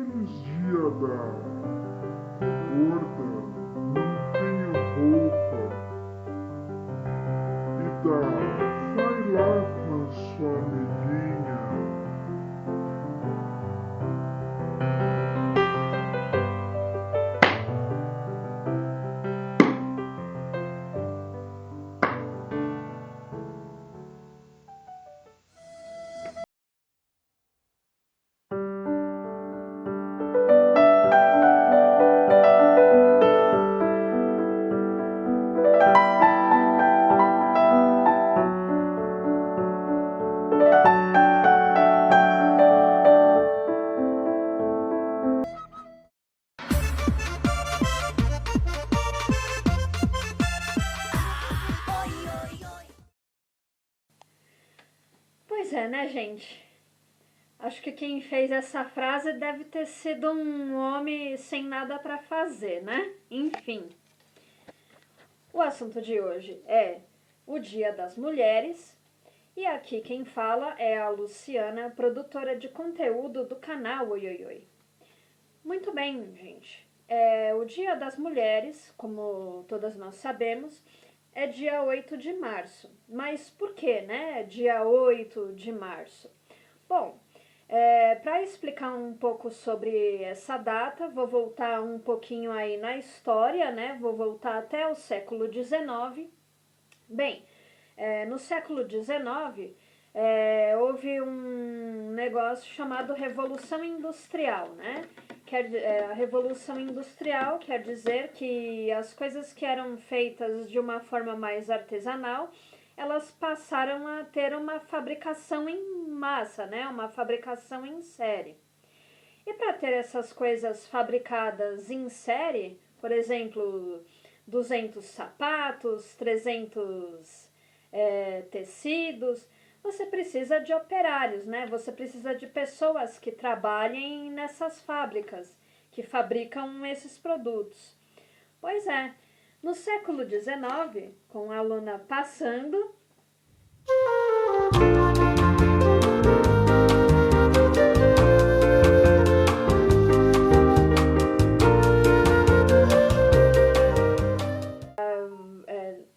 Feliz dia da gorda, não tenho roupa. E vai lá com a sua amiguinha. Pois é, né, gente? Acho que quem fez essa frase deve ter sido um homem sem nada para fazer, né? Enfim. O assunto de hoje é o Dia das Mulheres. E aqui quem fala é a Luciana, produtora de conteúdo do canal Oi Oi Oi. Muito bem, gente. O Dia das Mulheres, como todas nós sabemos, é dia 8 de março. Mas por que, né? Dia 8 de março? Bom, para explicar um pouco sobre essa data, vou voltar um pouquinho aí na história, né? Vou voltar até o século XIX. Bem, no século XIX, houve um negócio chamado Revolução Industrial, né? A Revolução Industrial quer dizer que as coisas que eram feitas de uma forma mais artesanal, elas passaram a ter uma fabricação em massa, né? Uma fabricação em série. E para ter essas coisas fabricadas em série, por exemplo, 200 sapatos, 300 tecidos, você precisa de operários, né? Você precisa de pessoas que trabalhem nessas fábricas, que fabricam esses produtos. Pois é, no século XIX, com a aluna passando...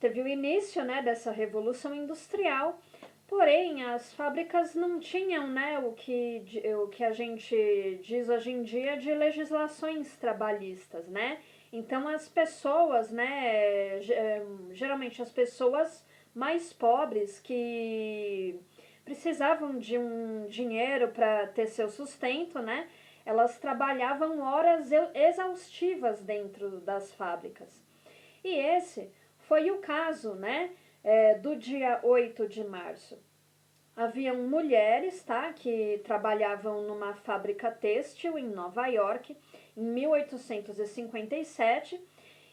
teve o início, né, dessa Revolução Industrial, porém as fábricas não tinham, né, o que a gente diz hoje em dia de legislações trabalhistas, né? Então as pessoas, né, geralmente as pessoas mais pobres que precisavam de um dinheiro para ter seu sustento, né, elas trabalhavam horas exaustivas dentro das fábricas. E esse foi o caso, né, do dia 8 de março. Haviam mulheres, tá, que trabalhavam numa fábrica têxtil em Nova York, em 1857,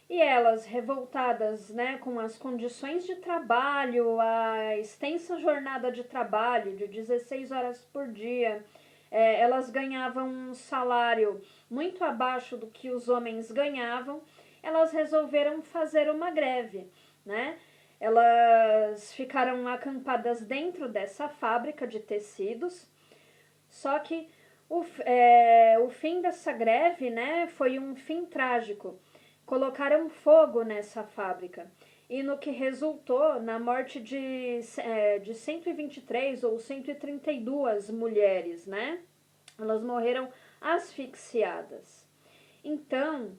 e elas, revoltadas, né, com as condições de trabalho, a extensa jornada de trabalho de 16 horas por dia, elas ganhavam um salário muito abaixo do que os homens ganhavam, elas resolveram fazer uma greve, né? Elas ficaram acampadas dentro dessa fábrica de tecidos, só que o fim dessa greve, né, foi um fim trágico. Colocaram fogo nessa fábrica e no que resultou na morte de 123 ou 132 mulheres, né? Elas morreram asfixiadas. Então,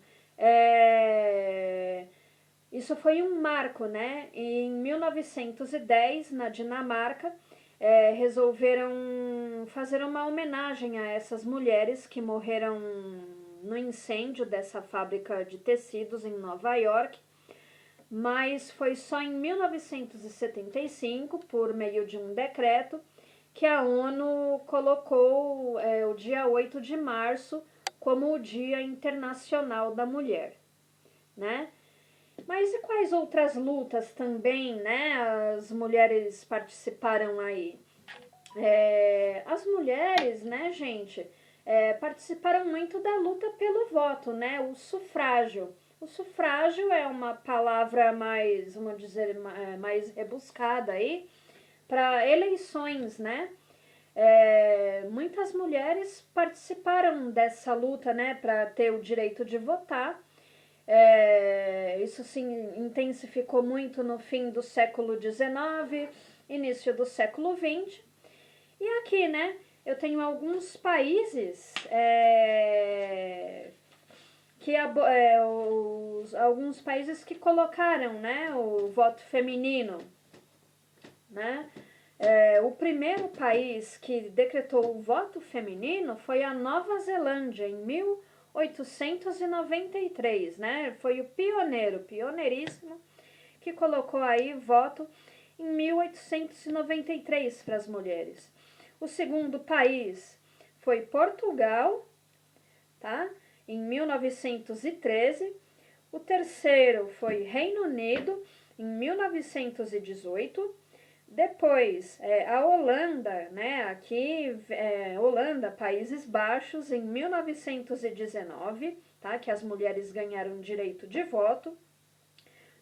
isso foi um marco, né? E em 1910, na Dinamarca, resolveram fazer uma homenagem a essas mulheres que morreram no incêndio dessa fábrica de tecidos em Nova York. Mas foi só em 1975, por meio de um decreto, que a ONU colocou o dia 8 de março como o Dia Internacional da Mulher, né? Mas e quais outras lutas também, né, as mulheres participaram aí? As mulheres, né, gente, participaram muito da luta pelo voto, né, o sufrágio. O sufrágio é uma palavra mais, vamos dizer, mais rebuscada aí, para eleições, né? Muitas mulheres mulheres participaram dessa luta, né, para ter o direito de votar. Isso se intensificou muito no fim do século XIX, início do século XX. E aqui, né, eu tenho alguns países alguns países que colocaram, né, o voto feminino, né? O primeiro país que decretou o voto feminino foi a Nova Zelândia, em 1893, né? Foi o pioneiríssimo, que colocou aí voto em 1893 para as mulheres. O segundo país foi Portugal, tá? Em 1913. O terceiro foi Reino Unido, em 1918. Depois, a Holanda, né? Aqui, Holanda, Países Baixos, em 1919, tá? Que as mulheres ganharam direito de voto.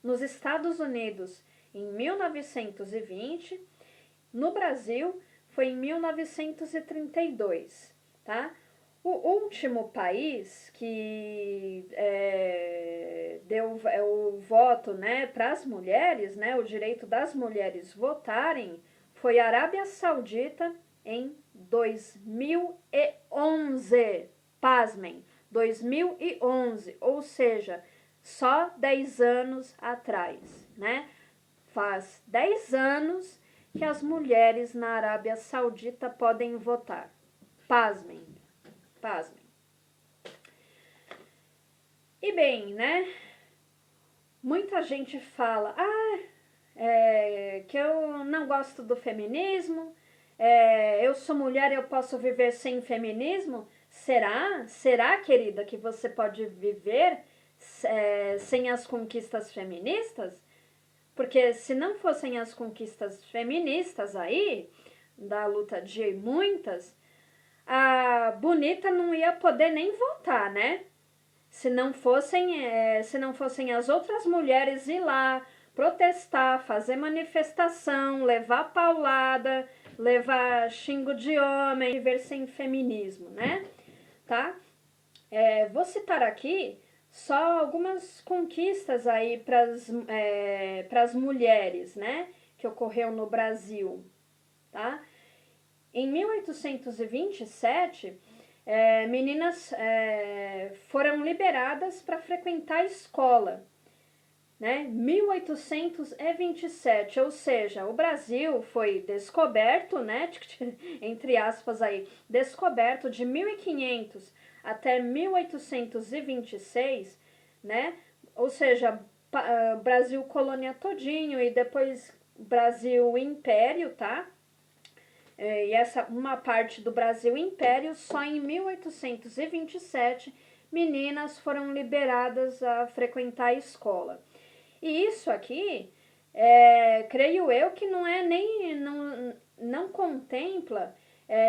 Nos Estados Unidos, em 1920. No Brasil, foi em 1932, tá? O último país que deu o voto, né, para as mulheres, né, o direito das mulheres votarem, foi a Arábia Saudita em 2011. Pasmem, 2011, ou seja, só 10 anos atrás, né? Faz 10 anos que as mulheres na Arábia Saudita podem votar. Pasmem. Pasmem. E bem, né? Muita gente fala, que eu não gosto do feminismo, eu sou mulher e eu posso viver sem feminismo. Será? Será, querida, que você pode viver sem as conquistas feministas? Porque se não fossem as conquistas feministas aí, da luta de muitas, a bonita não ia poder nem votar, né? Se não fossem as outras mulheres ir lá protestar, fazer manifestação, levar paulada, levar xingo de homem, viver sem feminismo, né? Tá? Vou citar aqui só algumas conquistas aí para as mulheres, né? Que ocorreu no Brasil, tá? Em 1827, meninas foram liberadas para frequentar a escola, né? 1827, ou seja, o Brasil foi descoberto, né? Entre aspas aí, descoberto de 1500 até 1826, né? Ou seja, Brasil colônia todinho e depois Brasil império, tá? E uma parte do Brasil Império, só em 1827 meninas foram liberadas a frequentar a escola. E isso aqui, creio eu que não contempla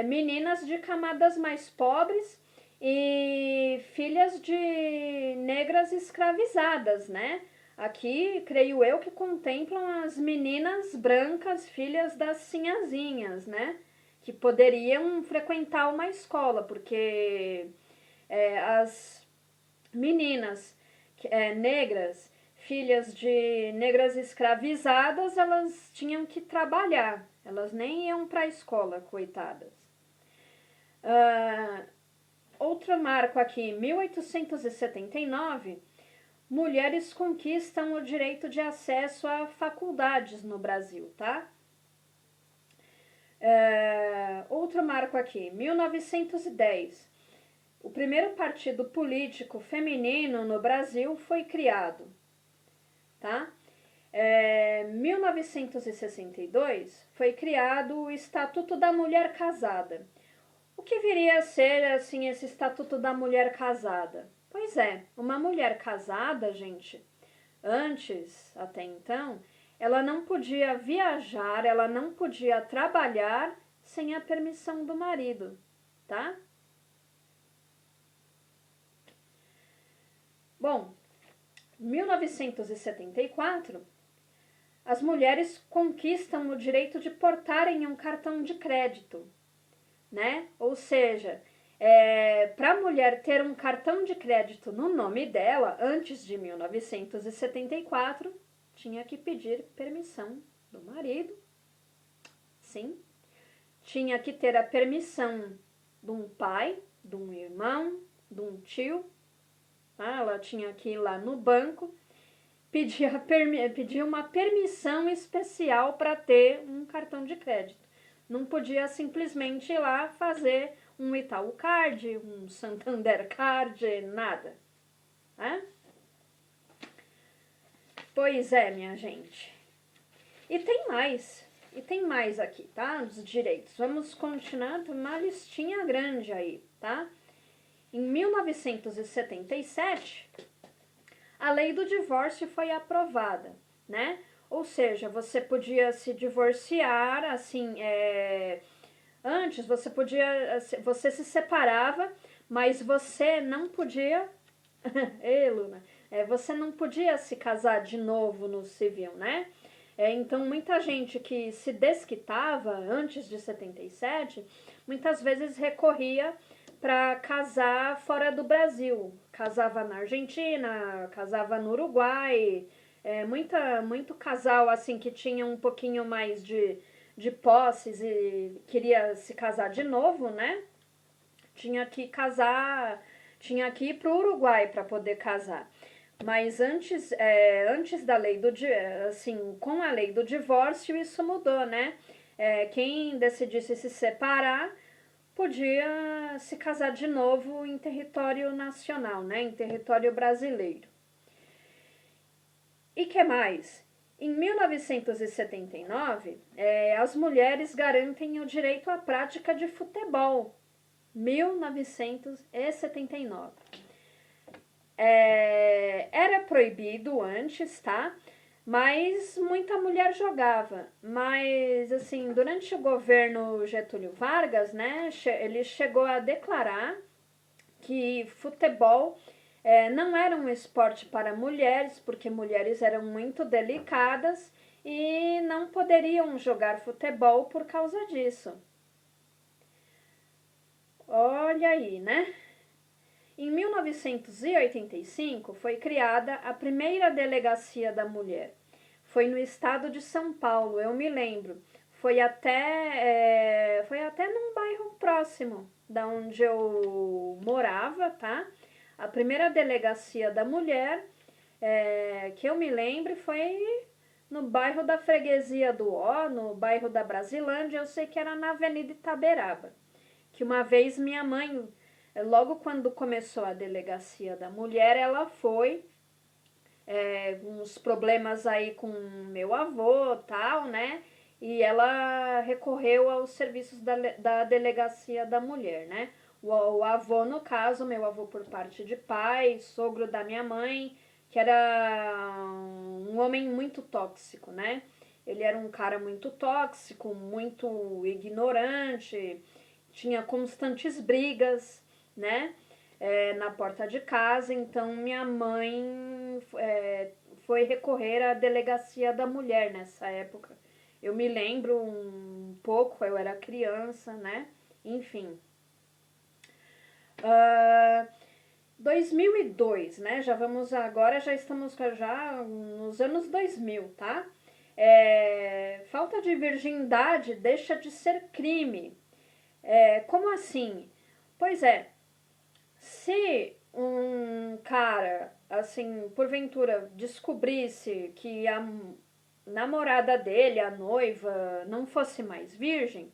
meninas de camadas mais pobres e filhas de negras escravizadas, né? Aqui, creio eu, que contemplam as meninas brancas, filhas das sinhazinhas, né? Que poderiam frequentar uma escola, porque as meninas negras, filhas de negras escravizadas, elas tinham que trabalhar. Elas nem iam para a escola, coitadas. Outro marco aqui, 1879... mulheres conquistam o direito de acesso a faculdades no Brasil, tá? Outro marco aqui, 1910. O primeiro partido político feminino no Brasil foi criado, tá? 1962 foi criado o Estatuto da Mulher Casada. O que viria a ser, assim, esse Estatuto da Mulher Casada? Pois uma mulher casada, gente, antes, até então, ela não podia viajar, ela não podia trabalhar sem a permissão do marido, tá? Bom, 1974, as mulheres conquistam o direito de portarem um cartão de crédito, né? Ou seja, para a mulher ter um cartão de crédito no nome dela, antes de 1974, tinha que pedir permissão do marido, sim. Tinha que ter a permissão de um pai, de um irmão, de um tio. Tá? Ela tinha que ir lá no banco, pedir uma permissão especial para ter um cartão de crédito. Não podia simplesmente ir lá fazer um Itaú Card, um Santander Card, nada. Né? Pois é, minha gente. E tem mais aqui, tá? Dos direitos. Vamos continuar, tem uma listinha grande aí, tá? Em 1977, a lei do divórcio foi aprovada, né? Ou seja, você podia se divorciar, assim, antes você se separava, mas você não podia, ei, Luna, você não podia se casar de novo no civil, né? Então, muita gente que se desquitava antes de 77, muitas vezes recorria para casar fora do Brasil. Casava na Argentina, casava no Uruguai. Muito casal assim que tinha um pouquinho mais de posses e queria se casar de novo, né? Tinha que ir para o Uruguai para poder casar. Mas antes da lei com a lei do divórcio, isso mudou, né? Quem decidisse se separar podia se casar de novo em território nacional, né? Em território brasileiro. E que mais? Em 1979, as mulheres garantem o direito à prática de futebol. 1979. Era proibido antes, tá? Mas muita mulher jogava. Mas, assim, durante o governo Getúlio Vargas, né, ele chegou a declarar que futebol não era um esporte para mulheres, porque mulheres eram muito delicadas e não poderiam jogar futebol por causa disso. Olha aí, né? Em 1985, foi criada a primeira delegacia da mulher. Foi no estado de São Paulo, eu me lembro. Foi até num bairro próximo da onde eu morava, tá? A primeira delegacia da mulher, que eu me lembro, foi no bairro da Freguesia do Ó, no bairro da Brasilândia. Eu sei que era na Avenida Itaberaba. Que uma vez minha mãe... Logo quando começou a delegacia da mulher, ela foi, uns problemas aí com meu avô, tal, né? E ela recorreu aos serviços da delegacia da mulher, né? O avô, no caso, meu avô por parte de pai, sogro da minha mãe, que era um homem muito tóxico, né? Ele era um cara muito tóxico, muito ignorante, tinha constantes brigas, né? Na porta de casa. Então minha mãe foi recorrer à delegacia da mulher nessa época. Eu me lembro um pouco, eu era criança, né? Enfim. 2002, né? Já estamos já nos anos 2000, tá? Falta de virgindade deixa de ser crime. Como assim? Pois se um cara, assim, porventura descobrisse que a namorada dele, a noiva, não fosse mais virgem,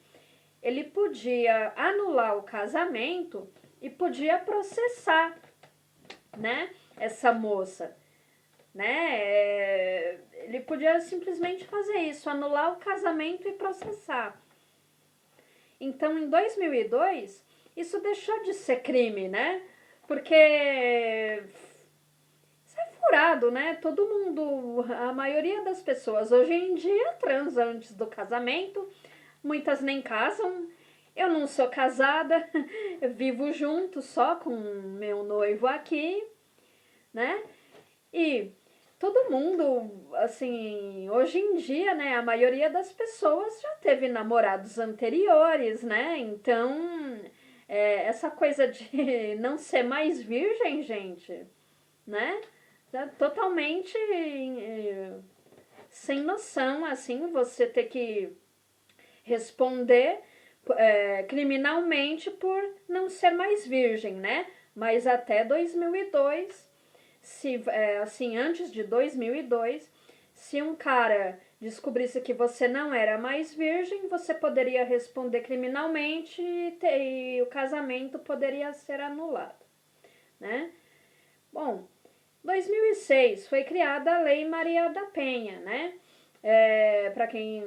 ele podia anular o casamento e podia processar, né, essa moça, né? Ele podia simplesmente fazer isso, anular o casamento e processar. Então, em 2002, isso deixou de ser crime, né? Porque isso é furado, né? Todo mundo, a maioria das pessoas hoje em dia transa antes do casamento, muitas nem casam. Eu não sou casada, eu vivo junto só com meu noivo aqui, né? E todo mundo, assim, hoje em dia, né, a maioria das pessoas já teve namorados anteriores, né? Então, essa coisa de não ser mais virgem, gente, né? É totalmente sem noção, assim, você ter que responder criminalmente por não ser mais virgem, né? Mas até 2002, assim, antes de 2002, se um cara descobrisse que você não era mais virgem, você poderia responder criminalmente e o casamento poderia ser anulado, né? Bom, 2006 foi criada a Lei Maria da Penha, né? Para quem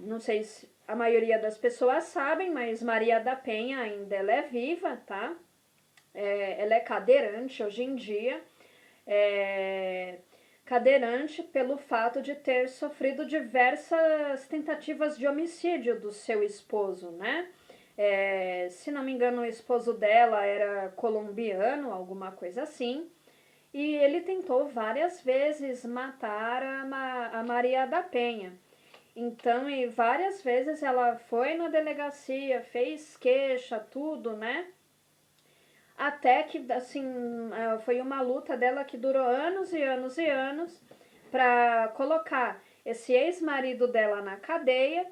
não sei se a maioria das pessoas sabem, mas Maria da Penha ainda ela é viva, tá? Ela é cadeirante hoje em dia. Cadeirante pelo fato de ter sofrido diversas tentativas de homicídio do seu esposo, né? Se não me engano, o esposo dela era colombiano, alguma coisa assim. E ele tentou várias vezes matar a Maria da Penha. Então, e várias vezes ela foi na delegacia, fez queixa, tudo, né? Até que, assim, foi uma luta dela que durou anos e anos e anos para colocar esse ex-marido dela na cadeia.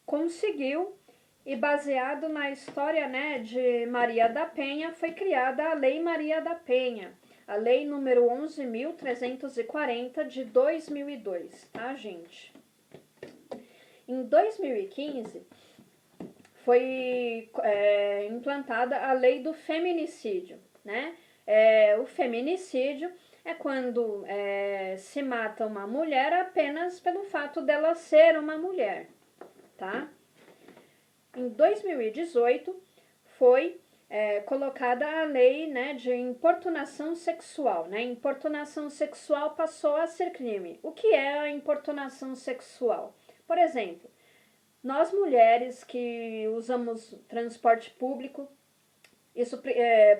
Conseguiu, e baseado na história, né, de Maria da Penha, foi criada a Lei Maria da Penha, a lei número 11.340 de 2002, tá, gente? Em 2015, foi implantada a lei do feminicídio, né? O feminicídio é quando se mata uma mulher apenas pelo fato dela ser uma mulher, tá? Em 2018 foi colocada a lei, né, de importunação sexual, né? Importunação sexual passou a ser crime. O que é a importunação sexual? Por exemplo, nós mulheres que usamos transporte público, isso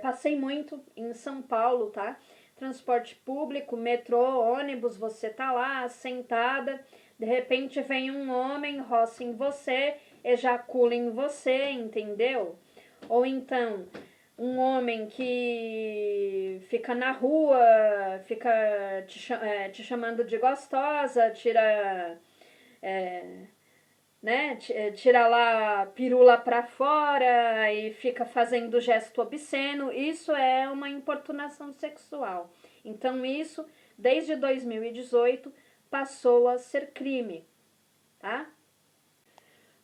passei muito em São Paulo, tá? Transporte público, metrô, ônibus, você tá lá sentada, de repente vem um homem, roça em você, ejacula em você, entendeu? Ou então, um homem que fica na rua, fica te chamando de gostosa, né, tira lá a pirula pra fora e fica fazendo gesto obsceno, isso é uma importunação sexual. Então isso, desde 2018, passou a ser crime, tá?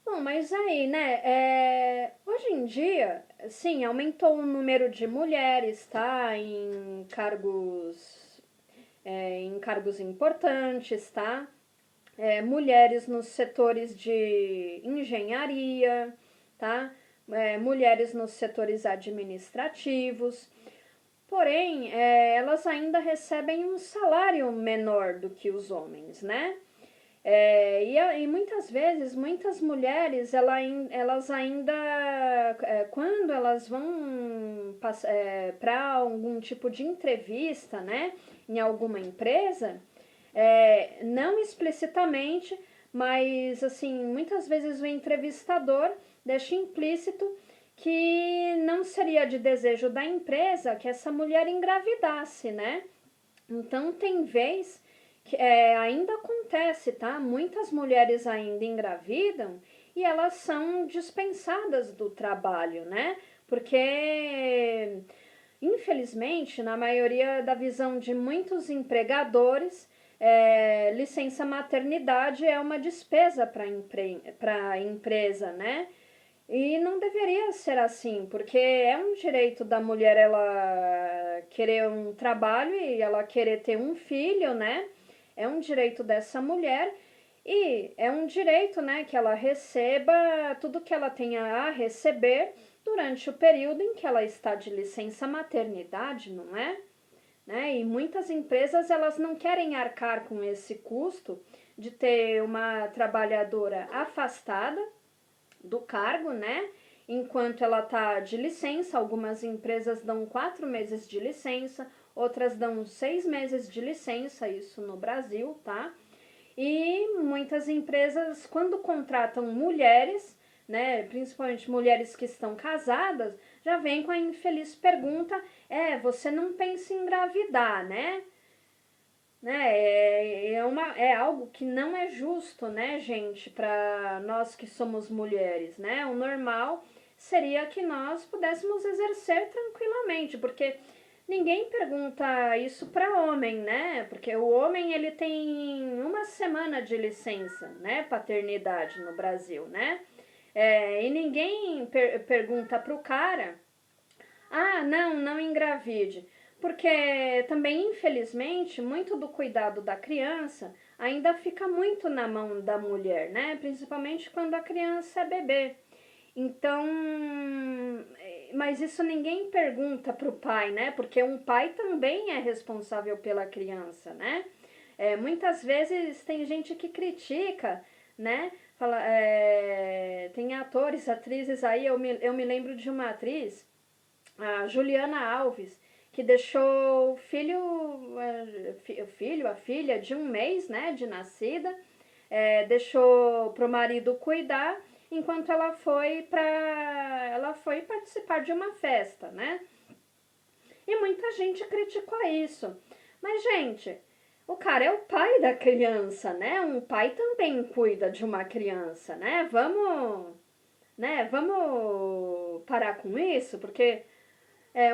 Bom, mas aí, né, hoje em dia, sim, aumentou o número de mulheres, tá, em cargos importantes, tá? Mulheres nos setores de engenharia, tá? Mulheres nos setores administrativos. Porém, elas ainda recebem um salário menor do que os homens, né? E muitas vezes, muitas mulheres, elas ainda, quando elas vão para algum tipo de entrevista, né, em alguma empresa, não explicitamente, mas assim, muitas vezes o entrevistador deixa implícito que não seria de desejo da empresa que essa mulher engravidasse, né? Então tem vez que ainda acontece, tá? Muitas mulheres ainda engravidam e elas são dispensadas do trabalho, né? Porque, infelizmente, na maioria da visão de muitos empregadores, licença maternidade é uma despesa para a empresa, né? E não deveria ser assim, porque é um direito da mulher ela querer um trabalho e ela querer ter um filho, né? É um direito dessa mulher e é um direito, né, que ela receba tudo que ela tenha a receber durante o período em que ela está de licença maternidade, não é? Né? E muitas empresas elas não querem arcar com esse custo de ter uma trabalhadora afastada do cargo, né? Enquanto ela está de licença, algumas empresas dão 4 meses de licença, outras dão 6 meses de licença, isso no Brasil, tá? E muitas empresas, quando contratam mulheres, né, principalmente mulheres que estão casadas, já vem com a infeliz pergunta, você não pensa em engravidar, né? É algo que não é justo, né, gente, para nós que somos mulheres, né? O normal seria que nós pudéssemos exercer tranquilamente, porque ninguém pergunta isso para homem, né? Porque o homem, ele tem 1 semana de licença, né, paternidade no Brasil, né? E ninguém pergunta pro cara, não engravide. Porque também, infelizmente, muito do cuidado da criança ainda fica muito na mão da mulher, né? Principalmente quando a criança é bebê. Então, mas isso ninguém pergunta pro pai, né? Porque um pai também é responsável pela criança, né? Muitas vezes tem gente que critica, né? Fala, tem atores, atrizes aí, eu me lembro de uma atriz, a Juliana Alves, que deixou o a filha de 1 mês, né, de nascida, deixou pro marido cuidar, enquanto ela foi participar de uma festa, né? E muita gente criticou isso. Mas, gente, o cara é o pai da criança, né? Um pai também cuida de uma criança, né? Vamos parar com isso, porque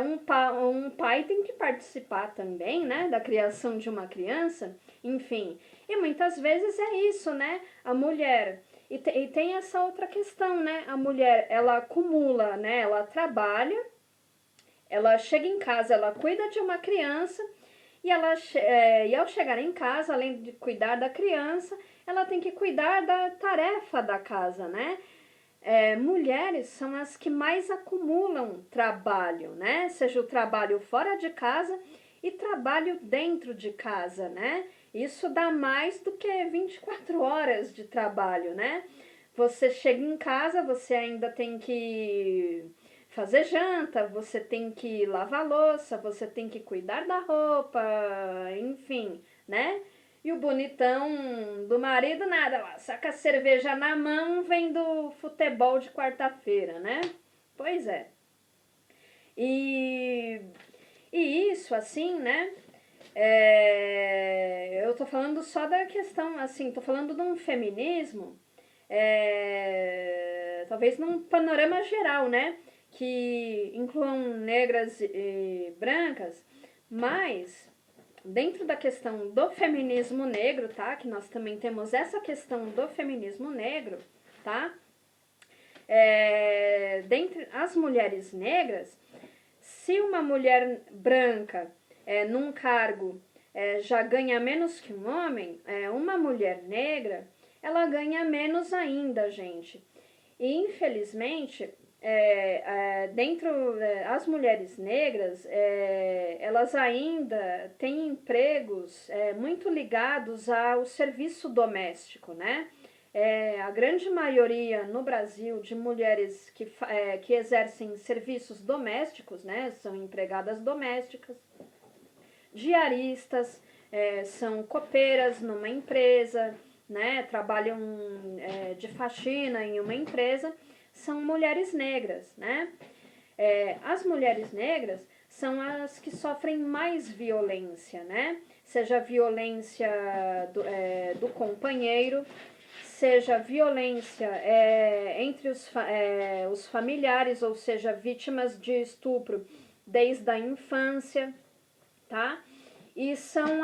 um pai tem que participar também, né, da criação de uma criança, enfim. E muitas vezes é isso, né? A mulher... E tem essa outra questão, né? A mulher, ela acumula, né? Ela trabalha, ela chega em casa, ela cuida de uma criança e ao chegar em casa, além de cuidar da criança, ela tem que cuidar da tarefa da casa, né? Mulheres são as que mais acumulam trabalho, né? Seja o trabalho fora de casa e trabalho dentro de casa, né? Isso dá mais do que 24 horas de trabalho, né? Você chega em casa, você ainda tem que fazer janta, você tem que lavar louça, você tem que cuidar da roupa, enfim, né? E o bonitão do marido, nada lá, saca a cerveja na mão, vem do futebol de quarta-feira, né? Pois é. E isso, assim, né? Eu tô falando só da questão, assim, tô falando de um feminismo, talvez num panorama geral, né? Que incluam negras e brancas, mas... Dentro da questão do feminismo negro, tá? Que nós também temos essa questão do feminismo negro, tá? Dentre as mulheres negras, se uma mulher branca num cargo já ganha menos que um homem, uma mulher negra, ela ganha menos ainda, gente. E infelizmente... as mulheres negras, elas ainda têm empregos muito ligados ao serviço doméstico, né? A grande maioria no Brasil de mulheres que exercem serviços domésticos, né? São empregadas domésticas, diaristas, são copeiras numa empresa, né? Trabalham de faxina em uma empresa, são mulheres negras, né? As mulheres negras são as que sofrem mais violência, né? Seja violência do companheiro, seja violência entre os familiares, ou seja, vítimas de estupro desde a infância, tá? E são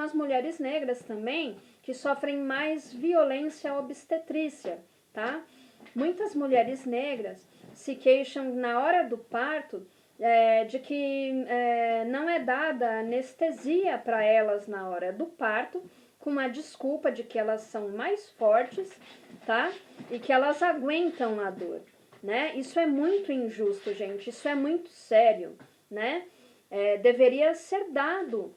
as mulheres negras também que sofrem mais violência obstetrícia, tá? Muitas mulheres negras se queixam na hora do parto de que não é dada anestesia para elas na hora do parto, com a desculpa de que elas são mais fortes, tá? E que elas aguentam a dor, né? Isso é muito injusto, gente, isso é muito sério, né? Deveria ser dado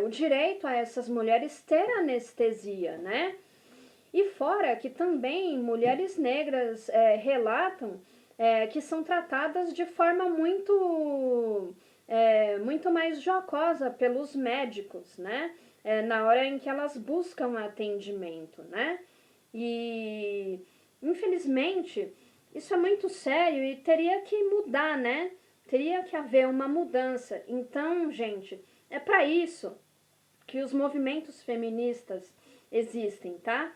o direito a essas mulheres ter anestesia, né? E fora que também mulheres negras relatam que são tratadas de forma muito muito mais jocosa pelos médicos, né? Na hora em que elas buscam atendimento, né? E, infelizmente, isso é muito sério e teria que mudar, né? Teria que haver uma mudança. Então, gente, é para isso que os movimentos feministas existem, tá?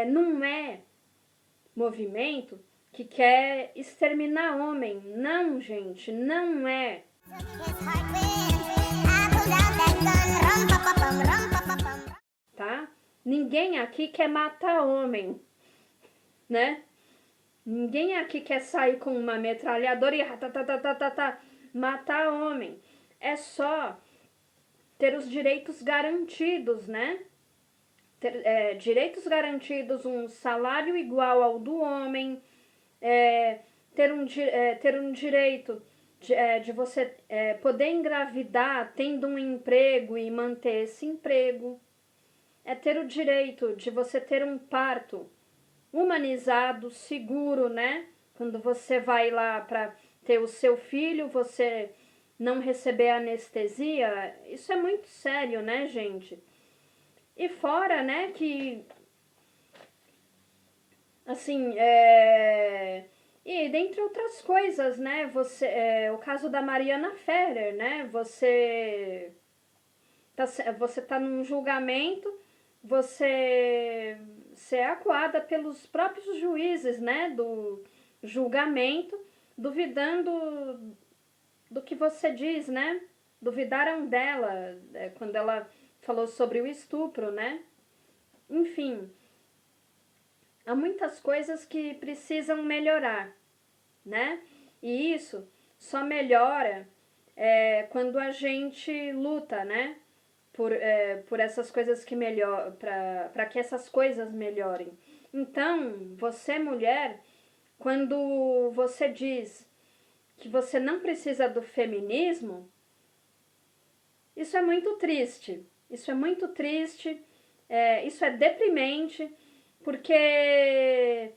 Não é movimento que quer exterminar homem. Não, gente, não é. Tá? Ninguém aqui quer matar homem, né? Ninguém aqui quer sair com uma metralhadora e matar homem. É só ter os direitos garantidos, né? Direitos garantidos, um salário igual ao do homem, ter um direito de você poder engravidar tendo um emprego e manter esse emprego, ter o direito de você ter um parto humanizado, seguro, né? Quando você vai lá para ter o seu filho, você não receber anestesia, isso é muito sério, né, gente? E fora, né, que assim, e dentre outras coisas, né, o caso da Mariana Ferrer, né, você tá num julgamento, você é acuada pelos próprios juízes, né, do julgamento, duvidando do que você diz, né, duvidaram dela quando ela falou sobre o estupro, né, enfim, há muitas coisas que precisam melhorar, né, e isso só melhora quando a gente luta, né, por essas coisas que melhoram, para que essas coisas melhorem. Então, você, mulher, quando você diz que você não precisa do feminismo, isso é muito triste. Isso é muito triste, isso é deprimente, porque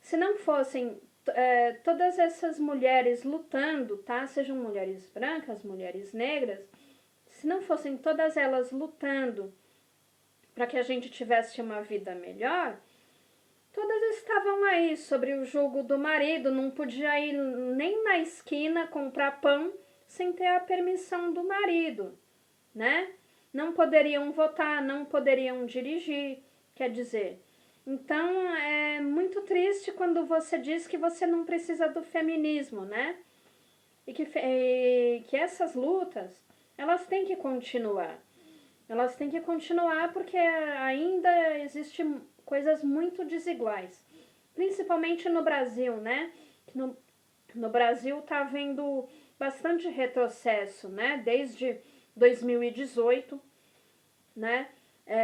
se não fossem todas essas mulheres lutando, tá? Sejam mulheres brancas, mulheres negras, se não fossem todas elas lutando para que a gente tivesse uma vida melhor, todas estavam aí sobre o jugo do marido, não podia ir nem na esquina comprar pão sem ter a permissão do marido, né? Não poderiam votar, não poderiam dirigir, quer dizer. Então é muito triste quando você diz que você não precisa do feminismo, né? E que essas lutas elas têm que continuar. Elas têm que continuar porque ainda existem coisas muito desiguais. Principalmente no Brasil, né? No Brasil está havendo bastante retrocesso, né? Desde 2018, né?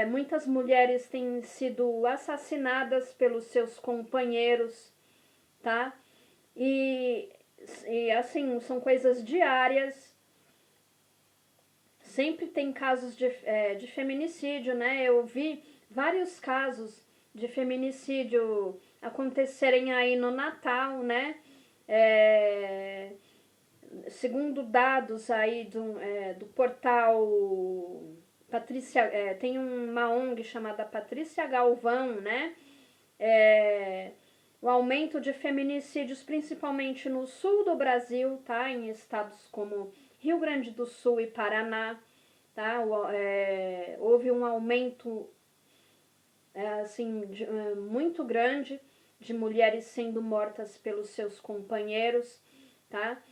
Muitas mulheres têm sido assassinadas pelos seus companheiros, tá? E assim, são coisas diárias. Sempre tem casos de feminicídio, né? Eu vi vários casos de feminicídio acontecerem aí no Natal, né? Segundo dados aí do portal Patrícia, tem uma ONG chamada Patrícia Galvão, né? O aumento de feminicídios, principalmente no sul do Brasil, tá? Em estados como Rio Grande do Sul e Paraná, tá? Houve um aumento assim, muito grande de mulheres sendo mortas pelos seus companheiros, tá?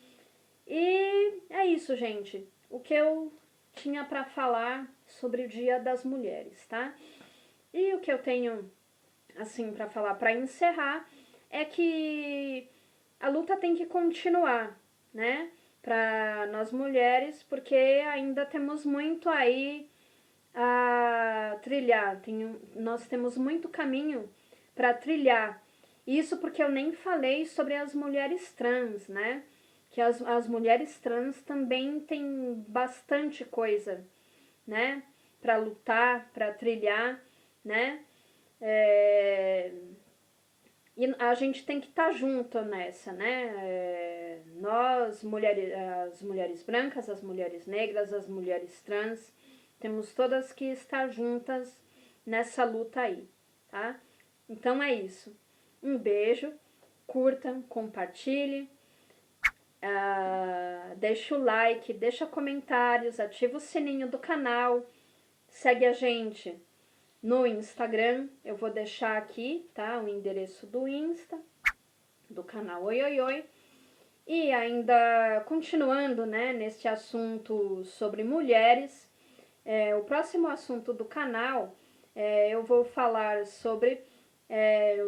E é isso, gente. O que eu tinha para falar sobre o Dia das Mulheres, tá? E o que eu tenho assim para falar para encerrar é que a luta tem que continuar, né? Para nós mulheres, porque ainda temos muito aí a trilhar, nós temos muito caminho para trilhar. Isso porque eu nem falei sobre as mulheres trans, né? Que as mulheres trans também têm bastante coisa, né? Para lutar, para trilhar, né? E a gente tem que estar junto nessa, né? Nós, mulheres, as mulheres brancas, as mulheres negras, as mulheres trans, temos todas que estar juntas nessa luta aí, tá? Então é isso. Um beijo, curtam, compartilhem, deixa o like, deixa comentários, ativa o sininho do canal, segue a gente no Instagram, eu vou deixar aqui, tá? O endereço do Insta, do canal Oi Oi Oi. E ainda continuando, né, neste assunto sobre mulheres, o próximo assunto do canal, eu vou falar sobre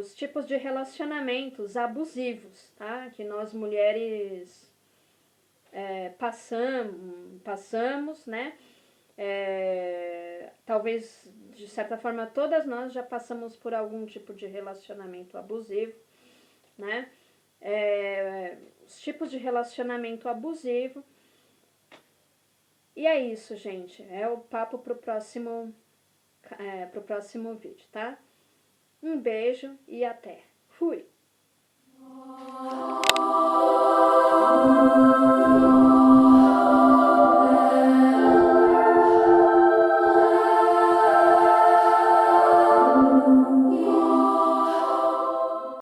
os tipos de relacionamentos abusivos, tá? Que nós mulheres passamos, né? Talvez, de certa forma, todas nós já passamos por algum tipo de relacionamento abusivo, né? Os tipos de relacionamento abusivo. E é isso, gente. É o papo pro próximo vídeo, tá? Um beijo e até. Fui!